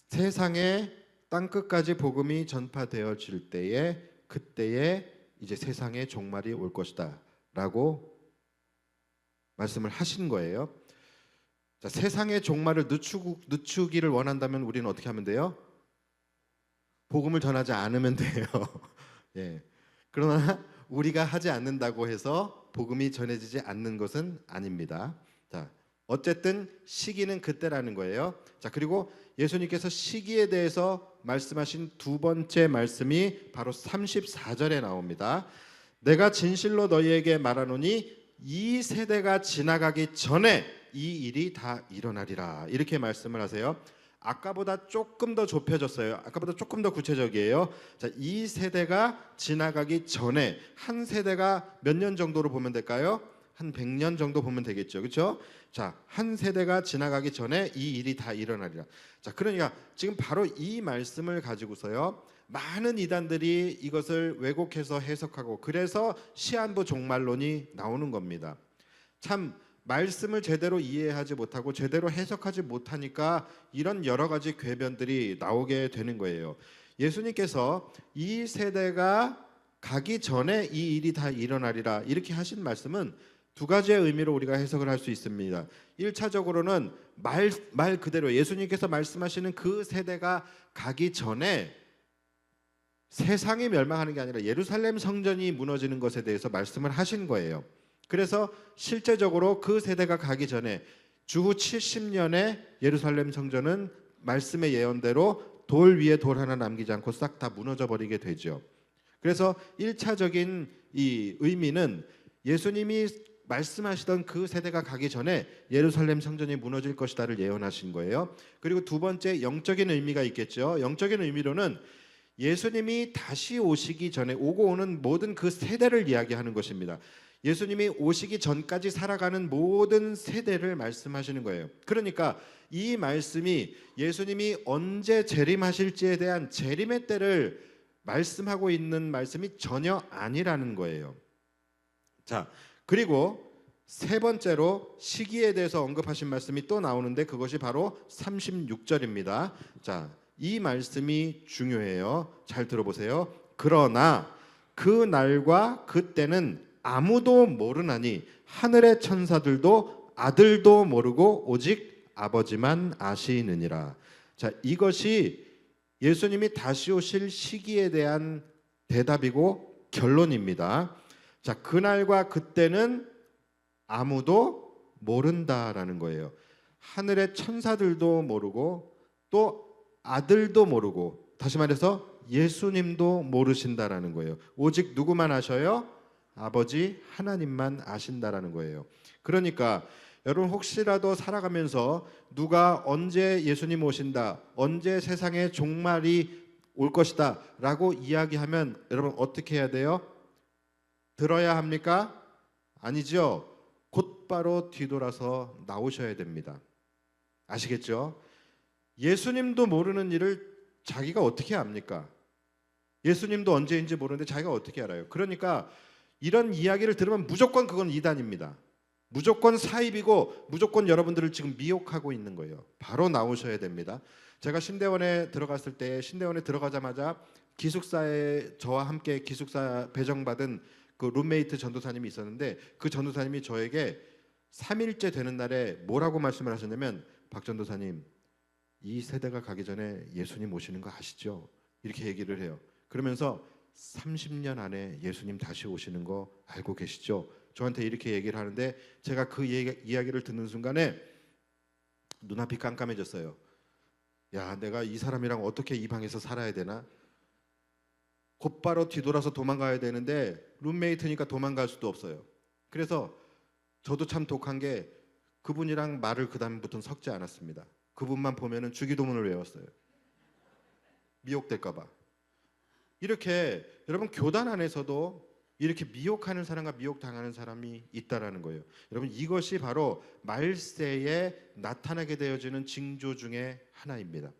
세상의 땅 끝까지 복음이 전파되어질 때에 그때에 이제 세상의 종말이 올 것이다라고 말씀을 하신 거예요. 자, 세상의 종말을 늦추기를 원한다면 우리는 어떻게 하면 돼요? 복음을 전하지 않으면 돼요. 예. 그러나 우리가 하지 않는다고 해서 복음이 전해지지 않는 것은 아닙니다. 자, 어쨌든 시기는 그때라는 거예요. 자, 그리고 예수님께서 시기에 대해서 말씀하신 두 번째 말씀이 바로 34절에 나옵니다. 내가 진실로 너희에게 말하노니 이 세대가 지나가기 전에 이 일이 다 일어나리라. 이렇게 말씀을 하세요. 아까보다 조금 더 좁혀졌어요. 아까보다 조금 더 구체적이에요. 자, 이 세대가 지나가기 전에, 한 세대가 몇 년 정도로 보면 될까요? 한 100년 정도 보면 되겠죠. 그렇죠? 자, 한 세대가 지나가기 전에 이 일이 다 일어나리라. 자, 그러니까 지금 바로 이 말씀을 가지고서요, 많은 이단들이 이것을 왜곡해서 해석하고, 그래서 시한부 종말론이 나오는 겁니다. 참 말씀을 제대로 이해하지 못하고 제대로 해석하지 못하니까 이런 여러 가지 궤변들이 나오게 되는 거예요. 예수님께서 이 세대가 가기 전에 이 일이 다 일어나리라 이렇게 하신 말씀은 두 가지의 의미로 우리가 해석을 할 수 있습니다. 1차적으로는 말 그대로 예수님께서 말씀하시는 그 세대가 가기 전에 세상이 멸망하는 게 아니라 예루살렘 성전이 무너지는 것에 대해서 말씀을 하신 거예요. 그래서 실제적으로 그 세대가 가기 전에 주후 70년에 예루살렘 성전은 말씀의 예언대로 돌 위에 돌 하나 남기지 않고 싹 다 무너져 버리게 되죠. 그래서 1차적인 이 의미는 예수님이 말씀하시던 그 세대가 가기 전에 예루살렘 성전이 무너질 것이다를 예언하신 거예요. 그리고 두 번째 영적인 의미가 있겠죠. 영적인 의미로는 예수님이 다시 오시기 전에 오고 오는 모든 그 세대를 이야기하는 것입니다. 예수님이 오시기 전까지 살아가는 모든 세대를 말씀하시는 거예요. 그러니까 이 말씀이 예수님이 언제 재림하실지에 대한 재림의 때를 말씀하고 있는 말씀이 전혀 아니라는 거예요. 자, 그리고 세 번째로 시기에 대해서 언급하신 말씀이 또 나오는데 그것이 바로 36절입니다. 자, 이 말씀이 중요해요. 잘 들어보세요. 그러나 그 날과 그 때는 아무도 모르나니 하늘의 천사들도 아들도 모르고 오직 아버지만 아시느니라. 자, 이것이 예수님이 다시 오실 시기에 대한 대답이고 결론입니다. 자, 그날과 그때는 아무도 모른다라는 거예요. 하늘의 천사들도 모르고 또 아들도 모르고, 다시 말해서 예수님도 모르신다라는 거예요. 오직 누구만 아셔요? 아버지 하나님만 아신다라는 거예요. 그러니까 여러분 혹시라도 살아가면서 누가 언제 예수님 오신다, 언제 세상의 종말이 올 것이다 라고 이야기하면 여러분 어떻게 해야 돼요? 들어야 합니까? 아니죠. 곧바로 뒤돌아서 나오셔야 됩니다. 아시겠죠? 예수님도 모르는 일을 자기가 어떻게 압니까? 예수님도 언제인지 모르는데 자기가 어떻게 알아요? 그러니까 이런 이야기를 들으면 무조건 그건 이단입니다. 무조건 사입이고 무조건 여러분들을 지금 미혹하고 있는 거예요. 바로 나오셔야 됩니다. 제가 신대원에 들어갔을 때 신대원에 들어가자마자 기숙사에 저와 함께 기숙사 배정받은 그 룸메이트 전도사님이 있었는데 그 전도사님이 저에게 3일째 되는 날에 뭐라고 말씀을 하셨냐면, 박 전도사님, 이 세대가 가기 전에 예수님 오시는 거 아시죠? 이렇게 얘기를 해요. 그러면서 30년 안에 예수님 다시 오시는 거 알고 계시죠? 저한테 이렇게 얘기를 하는데 제가 그 이야기를 듣는 순간에 눈앞이 깜깜해졌어요. 야, 내가 이 사람이랑 어떻게 이 방에서 살아야 되나? 곧바로 뒤돌아서 도망가야 되는데 룸메이트니까 도망갈 수도 없어요. 그래서 저도 참 독한 게 그분이랑 말을 그 다음부터는 섞지 않았습니다. 그분만 보면은 주기도문을 외웠어요. 미혹될까 봐. 이렇게 여러분 교단 안에서도 이렇게 미혹하는 사람과 미혹당하는 사람이 있다라는 거예요. 여러분 이것이 바로 말세에 나타나게 되어지는 징조 중에 하나입니다.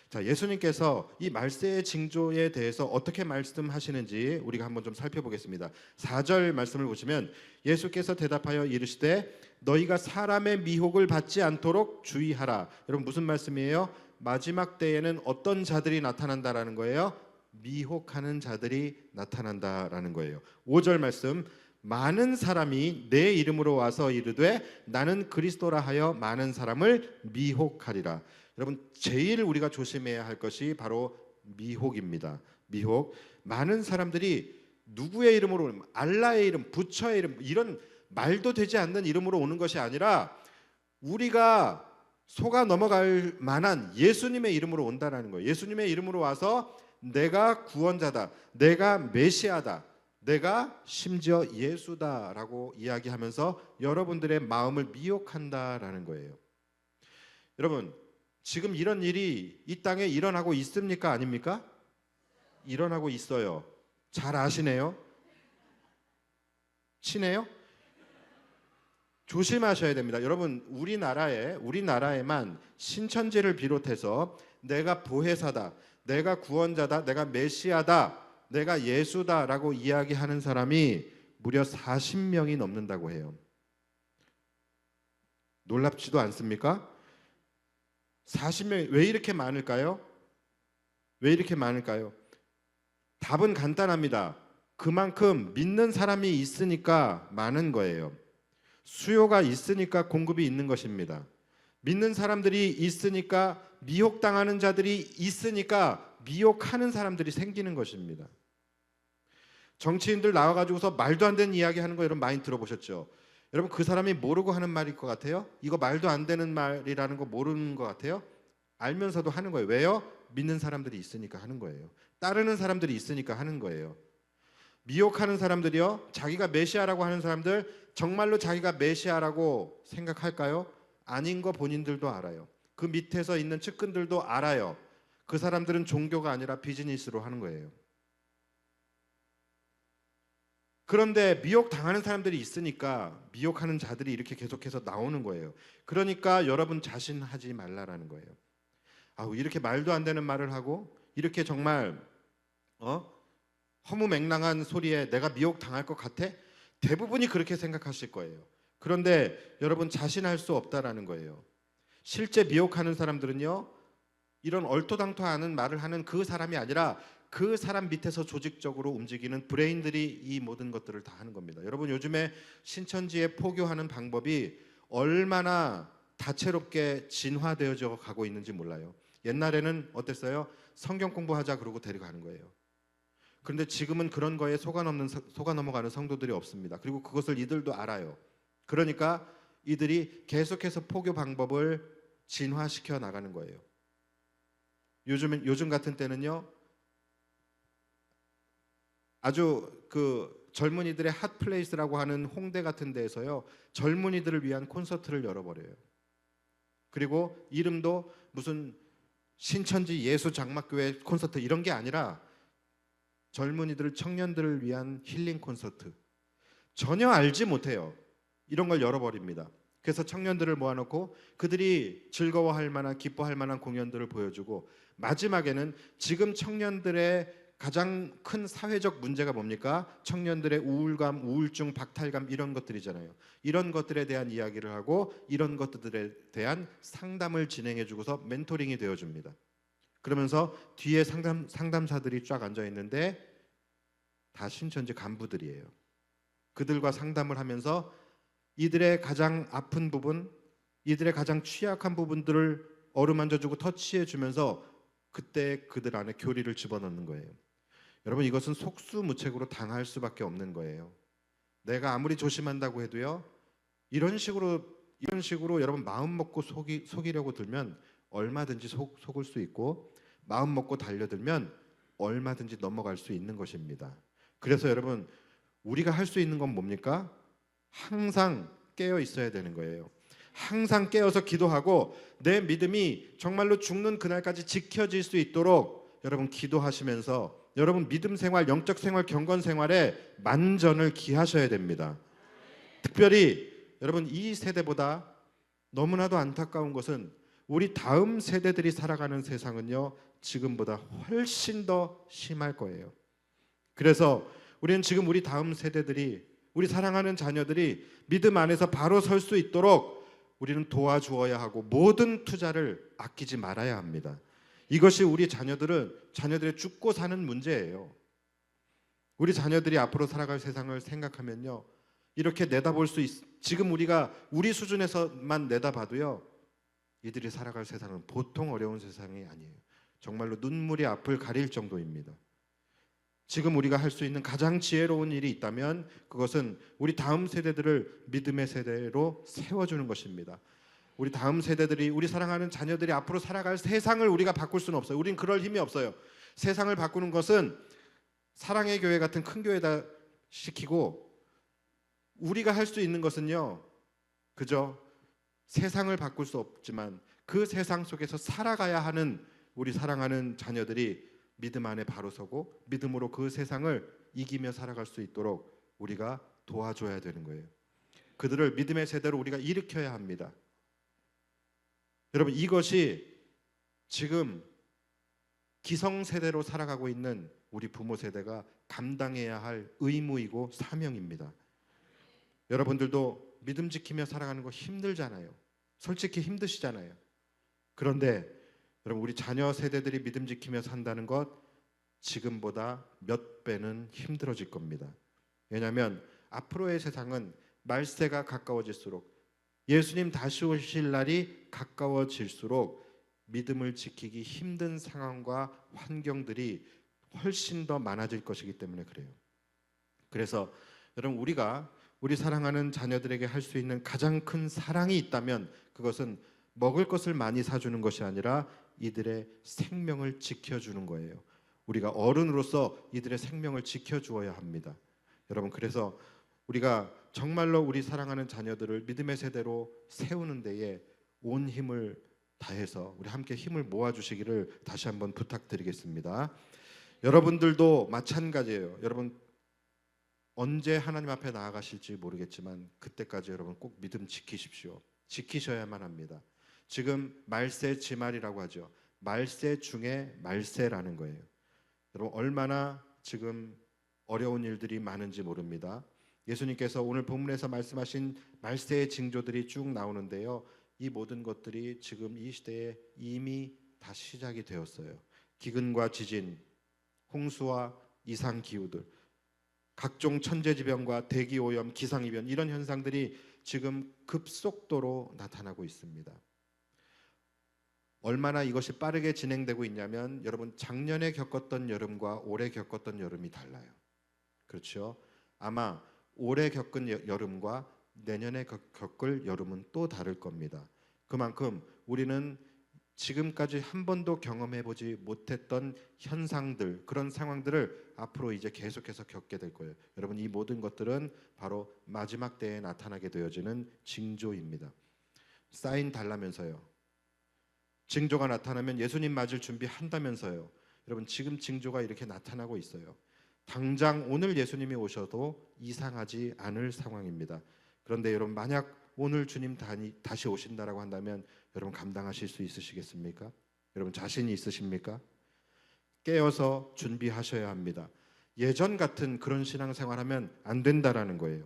자, 예수님께서 이 말세의 징조에 대해서 어떻게 말씀하시는지 우리가 한번 좀 살펴보겠습니다. 4절 말씀을 보시면 예수께서 대답하여 이르시되 너희가 사람의 미혹을 받지 않도록 주의하라. 여러분 무슨 말씀이에요? 마지막 때에는 어떤 자들이 나타난다라는 거예요? 미혹하는 자들이 나타난다라는 거예요. 5절 말씀, 많은 사람이 내 이름으로 와서 이르되 나는 그리스도라 하여 많은 사람을 미혹하리라. 여러분, 제일 우리가 조심해야 할 것이 바로 미혹입니다. 미혹. 많은 사람들이 누구의 이름으로, 알라의 이름, 부처의 이름, 이런 말도 되지 않는 이름으로 오는 것이 아니라 우리가 속아 넘어갈 만한 예수님의 이름으로 온다라는 거예요. 예수님의 이름으로 와서 내가 구원자다, 내가 메시아다, 내가 심지어 예수다라고 이야기하면서 여러분들의 마음을 미혹한다라는 거예요. 여러분, 지금 이런 일이 이 땅에 일어나고 있습니까? 아닙니까? 일어나고 있어요. 잘 아시네요. 치네요? 조심하셔야 됩니다. 여러분, 우리나라에만 신천지를 비롯해서 내가 보혜사다, 내가 구원자다, 내가 메시아다, 내가 예수다라고 이야기하는 사람이 무려 40명이 넘는다고 해요. 놀랍지도 않습니까? 40명이 왜 이렇게 많을까요? 왜 이렇게 많을까요? 답은 간단합니다. 그만큼 믿는 사람이 있으니까 많은 거예요. 수요가 있으니까 공급이 있는 것입니다. 믿는 사람들이 있으니까, 미혹당하는 자들이 있으니까 미혹하는 사람들이 생기는 것입니다. 정치인들 나와가지고서 말도 안 되는 이야기 하는 거 여러분 많이 들어보셨죠? 여러분, 그 사람이 모르고 하는 말일 것 같아요? 이거 말도 안 되는 말이라는 거 모르는 것 같아요? 알면서도 하는 거예요. 왜요? 믿는 사람들이 있으니까 하는 거예요. 따르는 사람들이 있으니까 하는 거예요. 미혹하는 사람들이요, 자기가 메시아라고 하는 사람들, 정말로 자기가 메시아라고 생각할까요? 아닌 거 본인들도 알아요. 그 밑에서 있는 측근들도 알아요. 그 사람들은 종교가 아니라 비즈니스로 하는 거예요. 그런데 미혹당하는 사람들이 있으니까 미혹하는 자들이 이렇게 계속해서 나오는 거예요. 그러니까 여러분 자신하지 말라라는 거예요. 이렇게 말도 안 되는 말을 하고 이렇게 정말 허무맹랑한 소리에 내가 미혹당할 것 같아? 대부분이 그렇게 생각하실 거예요. 그런데 여러분, 자신할 수 없다라는 거예요. 실제 미혹하는 사람들은요, 이런 얼토당토하는 말을 하는 그 사람이 아니라 그 사람 밑에서 조직적으로 움직이는 브레인들이 이 모든 것들을 다 하는 겁니다. 여러분, 요즘에 신천지에 포교하는 방법이 얼마나 다채롭게 진화되어져 가고 있는지 몰라요. 옛날에는 어땠어요? 성경 공부하자 그러고 데려가는 거예요. 그런데 지금은 그런 거에 속아 넘어가는 성도들이 없습니다. 그리고 그것을 이들도 알아요. 그러니까 이들이 계속해서 포교 방법을 진화시켜 나가는 거예요. 요즘 같은 때는요, 아주 그 젊은이들의 핫플레이스라고 하는 홍대 같은 데에서요, 젊은이들을 위한 콘서트를 열어버려요. 그리고 이름도 무슨 신천지 예수 장막교회 콘서트 이런 게 아니라 젊은이들, 청년들을 위한 힐링 콘서트. 전혀 알지 못해요. 이런 걸 열어버립니다. 그래서 청년들을 모아놓고 그들이 즐거워할 만한, 기뻐할 만한 공연들을 보여주고, 마지막에는 지금 청년들의 가장 큰 사회적 문제가 뭡니까? 청년들의 우울감, 우울증, 박탈감 이런 것들이잖아요. 이런 것들에 대한 이야기를 하고 이런 것들에 대한 상담을 진행해 주고서 멘토링이 되어줍니다. 그러면서 뒤에 상담사들이 쫙 앉아 있는데 다 신천지 간부들이에요. 그들과 상담을 하면서 이들의 가장 아픈 부분, 이들의 가장 취약한 부분들을 어루만져주고 터치해주면서 그때 그들 안에 교리를 집어넣는 거예요. 여러분, 이것은 속수무책으로 당할 수밖에 없는 거예요. 내가 아무리 조심한다고 해도요, 이런 식으로 여러분 마음 먹고 속이려고 들면 얼마든지 속을 수 있고, 마음 먹고 달려들면 얼마든지 넘어갈 수 있는 것입니다. 그래서 여러분, 우리가 할 수 있는 건 뭡니까? 항상 깨어 있어야 되는 거예요. 항상 깨어서 기도하고 내 믿음이 정말로 죽는 그날까지 지켜질 수 있도록 여러분 기도하시면서 여러분 믿음 생활, 영적 생활, 경건 생활에 만전을 기하셔야 됩니다. 특별히 여러분, 이 세대보다 너무나도 안타까운 것은 우리 다음 세대들이 살아가는 세상은요, 지금보다 훨씬 더 심할 거예요. 그래서 우리는 지금 우리 다음 세대들이, 우리 사랑하는 자녀들이 믿음 안에서 바로 설 수 있도록 우리는 도와주어야 하고 모든 투자를 아끼지 말아야 합니다. 이것이 우리 자녀들의 죽고 사는 문제예요. 우리 자녀들이 앞으로 살아갈 세상을 생각하면요, 이렇게 내다볼 수 지금 우리가 우리 수준에서만 내다봐도요, 이들이 살아갈 세상은 보통 어려운 세상이 아니에요. 정말로 눈물이 앞을 가릴 정도입니다. 지금 우리가 할 수 있는 가장 지혜로운 일이 있다면 그것은 우리 다음 세대들을 믿음의 세대로 세워주는 것입니다. 우리 다음 세대들이, 우리 사랑하는 자녀들이 앞으로 살아갈 세상을 우리가 바꿀 수는 없어요. 우린 그럴 힘이 없어요. 세상을 바꾸는 것은 사랑의 교회 같은 큰 교회다 시키고, 우리가 할 수 있는 것은요, 그저 세상을 바꿀 수 없지만 그 세상 속에서 살아가야 하는 우리 사랑하는 자녀들이 믿음 안에 바로 서고 믿음으로 그 세상을 이기며 살아갈 수 있도록 우리가 도와줘야 되는 거예요. 그들을 믿음의 세대로 우리가 일으켜야 합니다. 여러분, 이것이 지금 기성세대로 살아가고 있는 우리 부모 세대가 감당해야 할 의무이고 사명입니다. 여러분들도 믿음 지키며 살아가는 거 힘들잖아요. 솔직히 힘드시잖아요. 그런데 여러분, 우리 자녀 세대들이 믿음 지키며 산다는 것 지금보다 몇 배는 힘들어질 겁니다. 왜냐하면 앞으로의 세상은 말세가 가까워질수록, 예수님 다시 오실 날이 가까워질수록 믿음을 지키기 힘든 상황과 환경들이 훨씬 더 많아질 것이기 때문에 그래요. 그래서 여러분, 우리가 우리 사랑하는 자녀들에게 할 수 있는 가장 큰 사랑이 있다면 그것은 먹을 것을 많이 사주는 것이 아니라 이들의 생명을 지켜주는 거예요. 우리가 어른으로서 이들의 생명을 지켜주어야 합니다. 여러분, 그래서 우리가 정말로 우리 사랑하는 자녀들을 믿음의 세대로 세우는 데에 온 힘을 다해서 우리 함께 힘을 모아주시기를 다시 한번 부탁드리겠습니다. 여러분들도 마찬가지예요. 여러분, 언제 하나님 앞에 나아가실지 모르겠지만 그때까지 여러분 꼭 믿음 지키십시오. 지키셔야만 합니다. 지금 말세 지말이라고 하죠. 말세 중에 말세라는 거예요. 여러분, 얼마나 지금 어려운 일들이 많은지 모릅니다. 예수님께서 오늘 본문에서 말씀하신 말세의 징조들이 쭉 나오는데요, 이 모든 것들이 지금 이 시대에 이미 다 시작이 되었어요. 기근과 지진, 홍수와 이상 기후들, 각종 천재지변과 대기오염, 기상이변, 이런 현상들이 지금 급속도로 나타나고 있습니다. 얼마나 이것이 빠르게 진행되고 있냐면, 여러분, 작년에 겪었던 여름과 올해 겪었던 여름이 달라요. 그렇죠? 아마 올해 겪은 여름과 내년에 겪을 여름은 또 다를 겁니다. 그만큼 우리는 지금까지 한 번도 경험해보지 못했던 현상들, 그런 상황들을 앞으로 이제 계속해서 겪게 될 거예요. 여러분, 이 모든 것들은 바로 마지막 때에 나타나게 되어지는 징조입니다. 사인 달라면서요. 징조가 나타나면 예수님 맞을 준비한다면서요. 여러분, 지금 징조가 이렇게 나타나고 있어요. 당장 오늘 예수님이 오셔도 이상하지 않을 상황입니다. 그런데 여러분, 만약 오늘 주님 다시 오신다라고 한다면 여러분 감당하실 수 있으시겠습니까? 여러분, 자신이 있으십니까? 깨어서 준비하셔야 합니다. 예전 같은 그런 신앙생활하면 안 된다라는 거예요.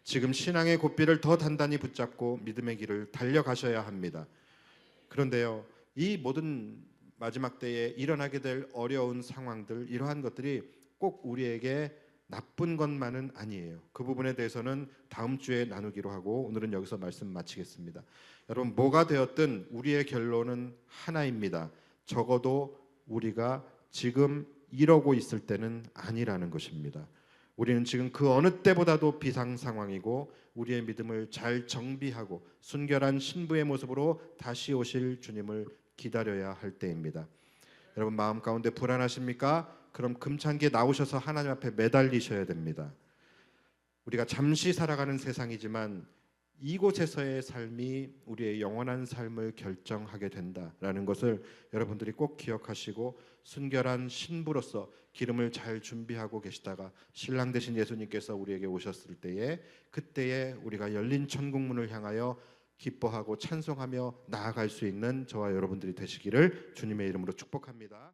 지금 신앙의 고삐를 더 단단히 붙잡고 믿음의 길을 달려가셔야 합니다. 그런데요, 이 모든 마지막 때에 일어나게 될 어려운 상황들, 이러한 것들이 꼭 우리에게 나쁜 것만은 아니에요. 그 부분에 대해서는 다음 주에 나누기로 하고 오늘은 여기서 말씀 마치겠습니다. 여러분, 뭐가 되었든 우리의 결론은 하나입니다. 적어도 우리가 지금 이러고 있을 때는 아니라는 것입니다. 우리는 지금 그 어느 때보다도 비상 상황이고 우리의 믿음을 잘 정비하고 순결한 신부의 모습으로 다시 오실 주님을 기다려야 할 때입니다. 여러분, 마음 가운데 불안하십니까? 그럼 금창기에 나오셔서 하나님 앞에 매달리셔야 됩니다. 우리가 잠시 살아가는 세상이지만 이곳에서의 삶이 우리의 영원한 삶을 결정하게 된다라는 것을 여러분들이 꼭 기억하시고 순결한 신부로서 기름을 잘 준비하고 계시다가 신랑 되신 예수님께서 우리에게 오셨을 때에, 그때에 우리가 열린 천국문을 향하여 기뻐하고 찬송하며 나아갈 수 있는 저와 여러분들이 되시기를 주님의 이름으로 축복합니다.